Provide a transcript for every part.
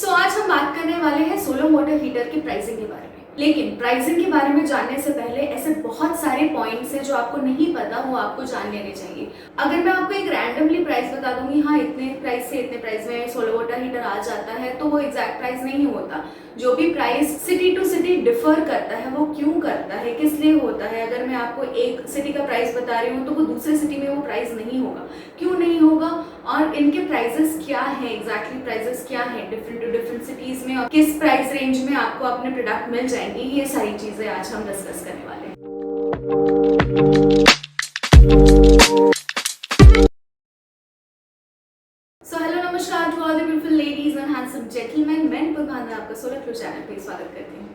आज हम बात करने वाले हैं सोलर वाटर हीटर की प्राइसिंग के बारे में। लेकिन प्राइसिंग के बारे में जानने से पहले ऐसे बहुत सारे पॉइंट्स हैं जो आपको नहीं पता, वो आपको जान लेने चाहिए। अगर मैं आपको एक रैंडमली प्राइस बता दूंगी, हाँ इतने प्राइस से इतने प्राइस में सोलर वाटर हीटर आ जाता है, तो वो एग्जैक्ट प्राइस नहीं होता। जो भी price city to city differ करता है, वो क्यों करता है, किस लिए होता है। अगर मैं आपको एक सिटी का प्राइस बता रही हूँ तो वो दूसरे सिटी में वो प्राइस नहीं होगा। क्यों नहीं होगा और इनके प्राइसेस क्या है, एग्जैक्टली प्राइसेस क्या है डिफरेंट टू डिफरेंट सिटीज में, और किस प्राइस रेंज में आपको अपने प्रोडक्ट मिल जाएंगे, ये सारी चीजें आज हम डिस्कस करने वाले हैं। हेलो नमस्कार to all the beautiful ladies and handsome gentleman, मैं भावना आपका सोलर फ्लो चैनल पे स्वागत करती हूँ।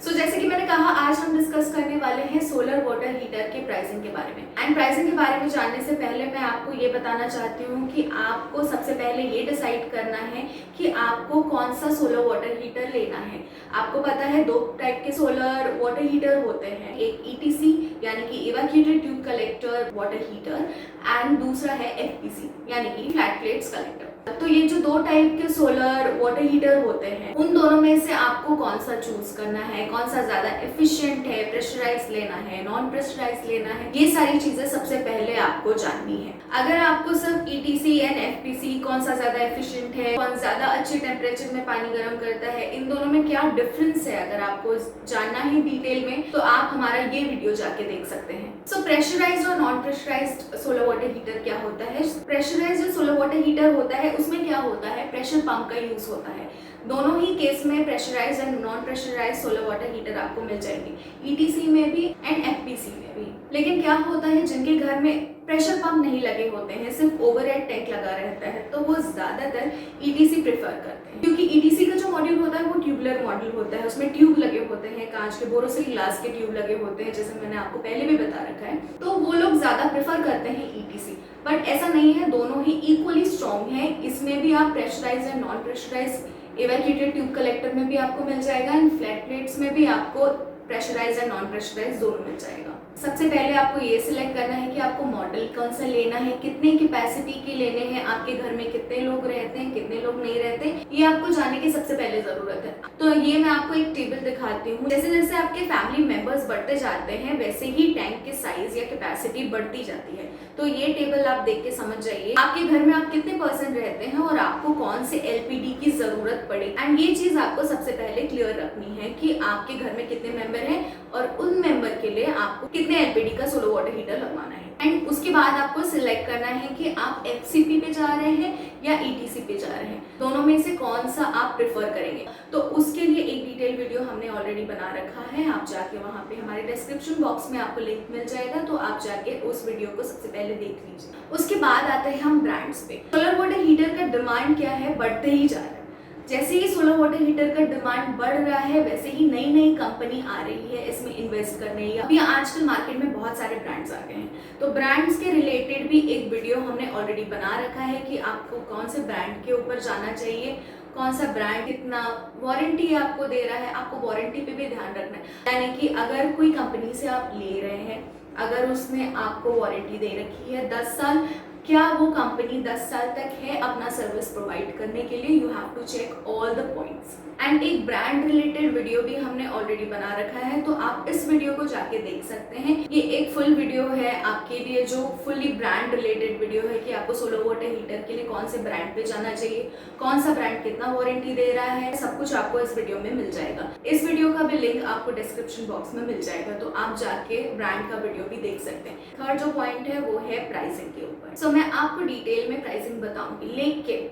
जैसे कि मैंने कहा, आज हम डिस्कस करने वाले हैं सोलर वाटर हीटर के प्राइसिंग के बारे में। एंड प्राइसिंग के बारे में जानने से पहले मैं आपको ये बताना चाहती हूँ कि आपको सबसे पहले ये डिसाइड करना है कि आपको कौन सा सोलर वाटर हीटर लेना है। आपको पता है दो टाइप के सोलर वाटर हीटर होते हैं, एक ETC यानी कि evacuated tube collector water heater and दूसरा है FPC यानी कि फ्लैट प्लेट्स कलेक्टर। तो ये जो दो टाइप के सोलर वाटर हीटर होते हैं, उन दोनों में से आपको कौन सा चूज करना है, कौन सा ज्यादा एफिशिएंट है, प्रेशराइज लेना है, नॉन प्रेशराइज लेना है, ये सारी चीजें सबसे पहले आपको जाननी है। अगर आपको सिर्फ ETC एंड FPC कौन सा ज्यादा एफिशिएंट है, कौन ज्यादा अच्छे टेम्परेचर में पानी गर्म करता है, इन दोनों में क्या डिफरेंस है, अगर आपको जानना है डिटेल में, तो आप हमारा ये वीडियो जाके देख सकते हैं। प्रेशराइज्ड और non pressurised solar water heater क्या होता है। प्रेशराइज्ड सोलर वाटर हीटर होता है, उसमें क्या होता है, प्रेशर पंप का यूज होता है। दोनों ही केस में pressurised and non pressurised solar water heater आपको मिल जाएंगे, ETC में भी एंड FPC में भी। लेकिन क्या होता है, जिनके घर में प्रेशर पंप नहीं लगे होते हैं, सिर्फ ओवरहेड टैंक लगा रहता है, तो वो ज्यादातर ETC प्रेफर करते हैं, क्योंकि ETC का जो मॉड्यूल होता है वो ट्यूबुलर मॉड्यूल होता है। उसमें ट्यूब लगे होते हैं, कांच के बोरोसिल ग्लास के ट्यूब लगे होते हैं, जैसे मैंने आपको पहले भी बता रखा है। तो वो लोग ज्यादा प्रेफर करते हैं ETC, बट ऐसा नहीं है, दोनों ही इक्वली स्ट्रॉन्ग है। इसमें भी आप pressurise and non pressurise evacuated tube collector में भी आपको मिल जाएगा एंड फ्लैट प्लेट्स में भी आपको प्रेशराइज एंड नॉन प्रेशराइज दोनों मिल जाएगा। सबसे पहले आपको ये सिलेक्ट करना है कि आपको मॉडल कौन सा लेना है, कितने कैपेसिटी के लेने हैं, आपके घर में कितने लोग रहते हैं, कितने लोग नहीं रहते, ये आपको जानने की सबसे पहले जरूरत है। तो ये मैं आपको एक टेबल दिखाती हूँ। जैसे जैसे आपके फैमिली मेंबर्स बढ़ते जाते हैं, वैसे ही टैंक के साइज या कैपेसिटी बढ़ती जाती है। तो ये टेबल आप देख के समझ जाइए आपके घर में आप कितने परसेंट रहते हैं और आपको कौन से LPD की जरूरत पड़े। एंड ये चीज आपको सबसे पहले क्लियर रखनी है कि आपके घर में कितने मेंबर हैं और उन मेंबर के लिए आपको कितने LPD का सोलर वाटर हीटर लगवाना है। एंड उसके बाद आपको सिलेक्ट करना है कि आप FCP पे जा रहे हैं या ETC पे जा रहे हैं, दोनों में से कौन सा आप प्रेफर करेंगे। तो उसके लिए एक डिटेल वीडियो हमने ऑलरेडी बना रखा है, आप जाके वहाँ पे हमारे डिस्क्रिप्शन बॉक्स में आपको लिंक मिल जाएगा, तो आप जाके उस वीडियो को सबसे पहले देख लीजिए। उसके बाद आते हैं हम ब्रांड्स पे। सोलर वाटर हीटर का डिमांड क्या है, बढ़ते ही जा रहा है। जैसे ही सोलर वाटर हीटर का डिमांड बढ़ रहा है, वैसे ही नई नई कंपनी आ रही है इसमें इन्वेस्ट करने। अभी आजकल मार्केट में बहुत सारे ब्रांड्स आ गए हैं, तो ब्रांड्स के रिलेटेड भी एक वीडियो हमने ऑलरेडी बना रखा है कि आपको कौन से ब्रांड के ऊपर जाना चाहिए, कौन सा ब्रांड कितना वारंटी आपको दे रहा है, आपको वारंटी पे भी ध्यान रखना है। यानी कि अगर कोई कंपनी से आप ले रहे हैं, अगर उसने आपको वारंटी दे रखी है 10 साल, क्या वो कंपनी 10 साल तक है अपना सर्विस प्रोवाइड करने के लिए, you have to check all the points. And एक ब्रांड रिलेटेड वीडियो भी हमने ऑलरेडी बना रखा है, तो आप इस वीडियो को जाके देख सकते हैं। ये एक फुल वीडियो है आपके लिए, जो फुली ब्रांड रिलेटेड वीडियो है कि आपको सोलर वाटर हीटर के लिए कौन से ब्रांड पे जाना चाहिए, कौन सा ब्रांड कितना वारंटी दे रहा है, सब कुछ आपको इस वीडियो में मिल जाएगा। इस वीडियो का भी लिंक आपको डिस्क्रिप्शन बॉक्स में मिल जाएगा, तो आप जाके ब्रांड का वीडियो भी देख सकते हैं। थर्ड जो पॉइंट है वो है प्राइसिंग के ऊपर। मैं आपको डिटेल में प्राइसिंग बताऊंगी, लेकिन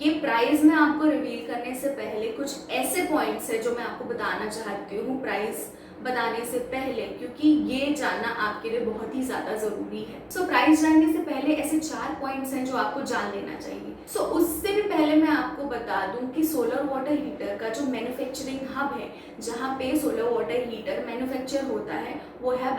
ये प्राइस मैं आपको रिवील करने से पहले कुछ ऐसे पॉइंट्स है जो मैं आपको बताना चाहती हूँ प्राइस बताने से पहले, क्योंकि ये जानना आपके लिए बहुत ही ज्यादा जरूरी है। प्राइस जानने से पहले ऐसे 4 पॉइंट्स हैं जो आपको जान लेना चाहिए। उससे भी पहले मैं आपको बता दूं कि सोलर वाटर हीटर का जो मैन्युफैक्चरिंग हब है, जहाँ पे सोलर वाटर हीटर मैन्युफैक्चर होता है, वो है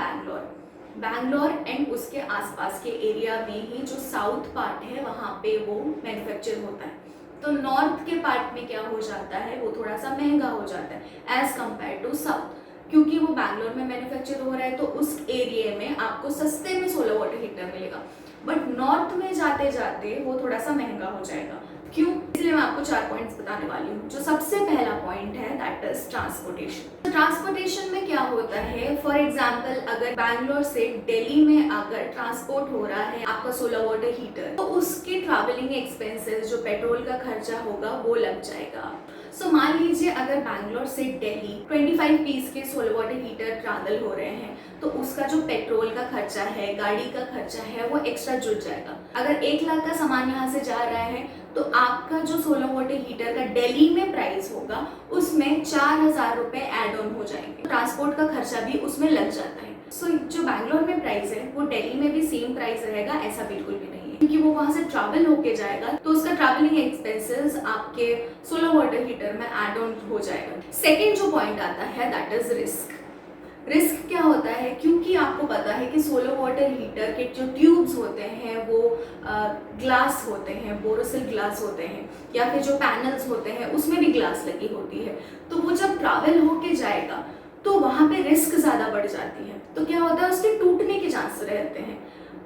बैंगलोर एंड उसके आसपास के एरिया में ही जो साउथ पार्ट है वहाँ पे वो मैन्युफैक्चर होता है। तो नॉर्थ के पार्ट में क्या हो जाता है, वो थोड़ा सा महंगा हो जाता है एज कम्पेयर टू साउथ, क्योंकि वो बैंगलोर में मैन्युफैक्चर हो रहा है, तो उस एरिया में आपको सस्ते में सोलर वाटर हीटर मिलेगा। बट नॉर्थ में जाते जाते वो थोड़ा सा महंगा हो जाएगा। क्यों? इसलिए मैं आपको 4 पॉइंट्स बताने वाली हूँ। जो सबसे पहला पॉइंट है दैट इज ट्रांसपोर्टेशन। ट्रांसपोर्टेशन में क्या होता है, फॉर एग्जाम्पल अगर बैंगलोर से दिल्ली में अगर ट्रांसपोर्ट हो रहा है आपका सोलर वाटर हीटर, तो उसके ट्रैवलिंग एक्सपेंसेस जो पेट्रोल का खर्चा होगा वो लग जाएगा। सो मान लीजिए अगर बैंगलोर से दिल्ली 25 पीस के सोलर वाटर हीटर ट्रैवल हो रहे हैं, तो उसका जो पेट्रोल का खर्चा है, गाड़ी का खर्चा है, वो एक्स्ट्रा जुड़ जाएगा। अगर 1 लाख का सामान यहाँ से जा रहा है तो आपका जो सोलर वाटर हीटर का दिल्ली में प्राइस होगा उसमें 4,000 रुपए एड ऑन हो जाएंगे। ट्रांसपोर्ट का खर्चा भी उसमें लग जाता है। सो जो बैंगलोर में प्राइस है वो दिल्ली में भी सेम प्राइस रहेगा, ऐसा बिल्कुल भी नहीं है, क्योंकि वो वहां से ट्रैवल होके जाएगा तो उसका ट्रैवलिंग एक्सपेंसेस आपके सोलर वाटर हीटर में एड ऑन हो जाएगा। सेकेंड जो पॉइंट आता है दैट इज रिस्क। रिस्क क्या होता है, क्योंकि आपको पता है कि सोलर वाटर हीटर के जो ट्यूब्स होते हैं वो ग्लास होते हैं, बोरोसिल ग्लास होते हैं, या फिर जो पैनल्स होते हैं उसमें भी ग्लास लगी होती है। तो वो जब ट्रैवल होके जाएगा तो वहाँ पे रिस्क ज़्यादा बढ़ जाती है। तो क्या होता है, उसके टूटने के चांस रहते हैं।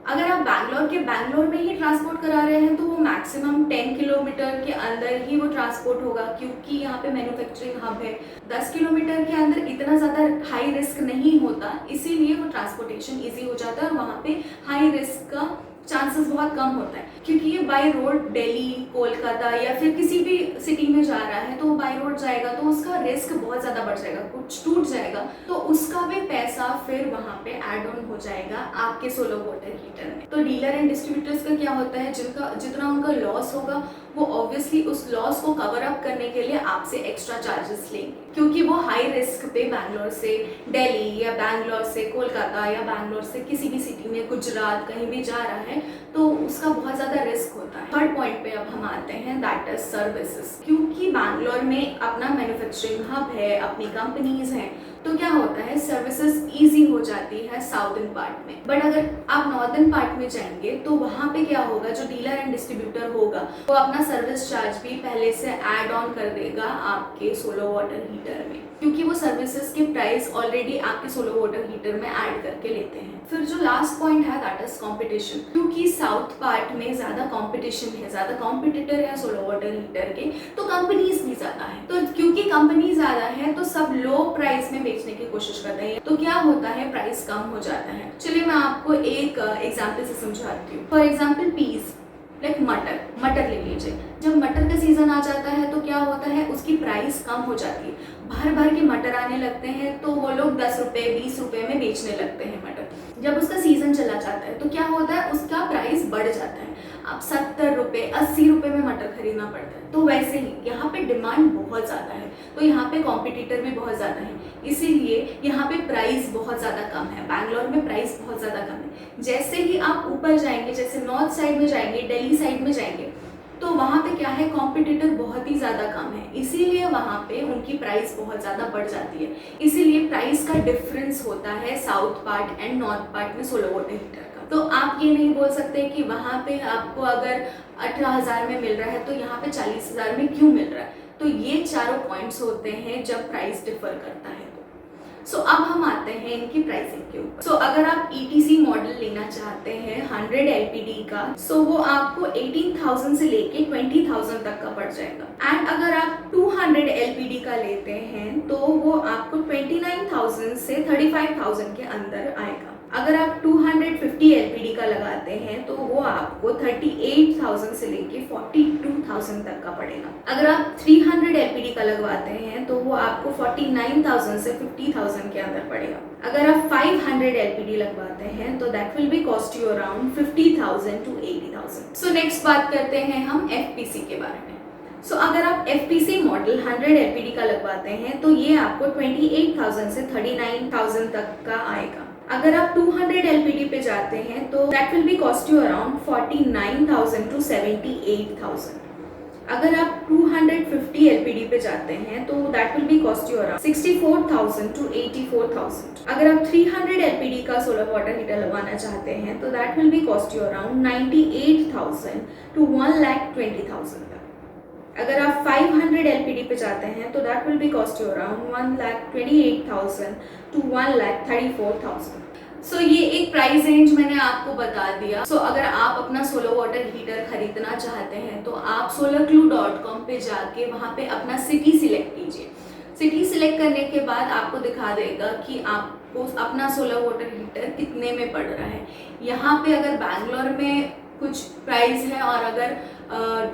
अगर आप बैंगलोर में ही ट्रांसपोर्ट करा रहे हैं तो वो मैक्सिमम 10 किलोमीटर के अंदर ही वो ट्रांसपोर्ट होगा, क्योंकि यहाँ पे मैन्युफैक्चरिंग हब है। 10 किलोमीटर के अंदर इतना ज़्यादा हाई रिस्क नहीं होता, इसीलिए वो ट्रांसपोर्टेशन ईजी हो जाता है और वहाँ पे हाई रिस्क का चांसेस बहुत कम होता है, क्योंकि ये बाय रोड दिल्ली, कोलकाता या फिर किसी भी सिटी में जा रहा है तो वो बाय रोड जाएगा तो उसका रिस्क बहुत ज़्यादा बढ़ जाएगा, कुछ टूट जाएगा तो उसका भी पैसा फिर वहाँ पे एड ऑन हो जाएगा आपके सोलर वाटर हीटर में। तो डीलर एंड डिस्ट्रीब्यूटर्स का क्या होता है, जितना उनका लॉस होगा वो ऑब्वियसली उस लॉस को कवर अप करने के लिए आपसे एक्स्ट्रा चार्जेस लेंगे, क्योंकि वो हाई रिस्क पे बैंगलोर से दिल्ली या बैंगलोर से कोलकाता या बैंगलोर से किसी भी सिटी में, गुजरात, कहीं भी जा रहा है तो उसका बहुत ज़्यादा रिस्क होता है। थर्ड पॉइंट पे अब हम आते हैं दैट इज सर्विसेज। क्योंकि बैंगलोर में अपना मैन्युफैक्चरिंग हब है, अपनी कंपनीज हैं, तो क्या होता है सर्विसेज इजी हो जाती है साउदर्न पार्ट में। बट अगर आप नॉर्दर्न पार्ट में जाएंगे तो वहाँ पे क्या होगा, जो डीलर एंड डिस्ट्रीब्यूटर होगा वो अपना सर्विस चार्ज भी पहले से ऐड ऑन कर देगा आपके सोलर वाटर हीटर में, क्योंकि वो सर्विसेज के प्राइस ऑलरेडी आपके सोलर वाटर हीटर में ऐड करके लेते हैं। फिर जो लास्ट पॉइंट है दैट इज कॉम्पिटिशन। क्योंकि साउथ पार्ट में ज़्यादा कॉम्पिटिशन है, ज़्यादा कॉम्पिटिटर है सोलर वाटर हीटर के, तो कंपनीज भी ज़्यादा है। तो क्योंकि कंपनी ज़्यादा है तो सब लो प्राइस में बेचने की कोशिश करते हैं, तो क्या होता है प्राइस कम हो जाता है। चलिए मैं आपको एक एग्जाम्पल से समझाती हूँ। फॉर एग्जाम्पल पीस, लाइक मटर ले लीजिए। जब मटर का सीजन आ जाता है तो क्या होता है, उसकी प्राइस कम हो जाती है। भर के मटर आने लगते हैं तो वो लोग 10 रुपए 20 रुपए में बेचने लगते हैं मटर। जब उसका सीजन चला जाता है तो क्या होता है, उसका प्राइस बढ़ जाता है। अब 70 रुपए 80 रुपए में मटर खरीदना पड़ता है। तो वैसे ही यहाँ पे डिमांड बहुत ज़्यादा है, तो यहाँ पे कॉम्पिटिटर भी बहुत ज़्यादा है, इसीलिए यहाँ पे प्राइस बहुत ज़्यादा कम है। बैंगलोर में प्राइस बहुत ज़्यादा कम है। जैसे ही आप ऊपर जाएंगे, जैसे नॉर्थ साइड में जाएंगे, दिल्ली साइड में जाएंगे, तो वहाँ पे क्या है, कॉम्पिटिटर बहुत ही ज़्यादा कम है, इसीलिए वहाँ पे उनकी प्राइस बहुत ज़्यादा बढ़ जाती है। इसीलिए प्राइस का डिफरेंस होता है south part and north part में सोलर वाटर हीटर का। तो आप ये नहीं बोल सकते कि वहाँ पे आपको अगर 18,000 में मिल रहा है तो यहाँ पे 40,000 में क्यों मिल रहा है। तो ये चारों पॉइंट्स होते हैं जब प्राइस डिफर करता है। सो अब हम आते हैं इनकी प्राइसिंग के ऊपर। सो अगर आप ETC मॉडल लेना चाहते हैं 100 LPD का, सो वो आपको 18,000 से लेके 20,000 तक का पड़ जाएगा। एंड अगर आप 200 LPD का लेते हैं तो वो आपको 29,000 से 35,000 के अंदर आएगा। अगर आप 250 LPD का लगाते हैं तो वो आपको 38,000 से लेके 42,000 तक का पड़ेगा। अगर आप 300 LPD का लगवाते हैं तो वो आपको 49,000 से 50,000 के अंदर पड़ेगा। अगर आप 500 LPD लगवाते हैं तो that will be cost you around 50,000 to 80,000। So next बात करते हैं हम FPC के बारे में। सो अगर आप FPC मॉडल 100 LPD का लगवाते हैं तो ये आपको 28,000 से 39,000 तक का आएगा। अगर आप 200 LPD पे जाते हैं तो that will be cost you around 49,000 to 78,000। अगर आप 250 LPD पे जाते हैं तो that will be cost you around 64,000 to 84,000। अगर आप 300 LPD का सोलर वाटर हीटर लगवाना चाहते हैं तो that will be cost you around 98,000 to 1,20,000। अगर आप 500 LPD पे जाते हैं तो that will be cost you around 1,28,000 to 1,34,000। सो ये एक प्राइस रेंज मैंने आपको बता दिया। सो अगर आप अपना सोलर वाटर हीटर खरीदना चाहते हैं तो आप solarclue.com पे जाके वहाँ पे अपना सिटी सिलेक्ट कीजिए। सिटी सिलेक्ट करने के बाद आपको दिखा देगा कि आपको अपना सोलर वाटर हीटर कितने में पड़ रहा है। यहाँ पे अगर बैंगलोर में कुछ प्राइस है और अगर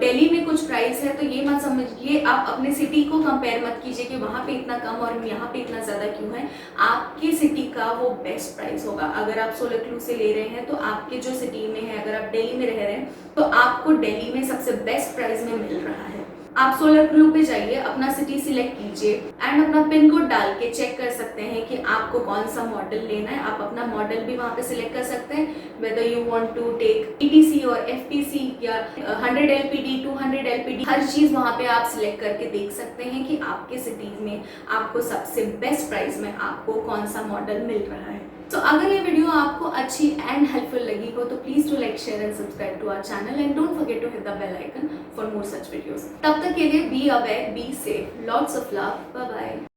दिल्ली में कुछ प्राइस है तो ये मत समझिए, आप अपने सिटी को कंपेयर मत कीजिए कि वहाँ पे इतना कम और यहाँ पे इतना ज़्यादा क्यों है। आपकी सिटी का वो बेस्ट प्राइस होगा। अगर आप सोलर क्लू से ले रहे हैं तो आपके जो सिटी में है, अगर आप दिल्ली में रह रहे हैं तो आपको दिल्ली में सबसे बेस्ट प्राइस में मिल रहा है। आप सोलर क्लू पे जाइए, अपना सिटी सिलेक्ट कीजिए एंड अपना पिन कोड डाल के चेक कर सकते हैं कि आपको कौन सा मॉडल लेना है। आप अपना मॉडल भी वहाँ पे सिलेक्ट कर सकते हैं, whether you want to take ETC और FPC या 100 LPD 200 LPD, हर चीज़ वहाँ पे आप सिलेक्ट करके देख सकते हैं कि आपके सिटी में आपको सबसे बेस्ट प्राइस में आपको कौन सा मॉडल मिल रहा है। तो अगर ये वीडियो आपको अच्छी एंड हेल्पफुल लगी हो तो please do like, share and subscribe to our channel and don't forget to hit the bell icon for more such videos. तब तक के लिए be aware, be safe, lots of love, bye bye.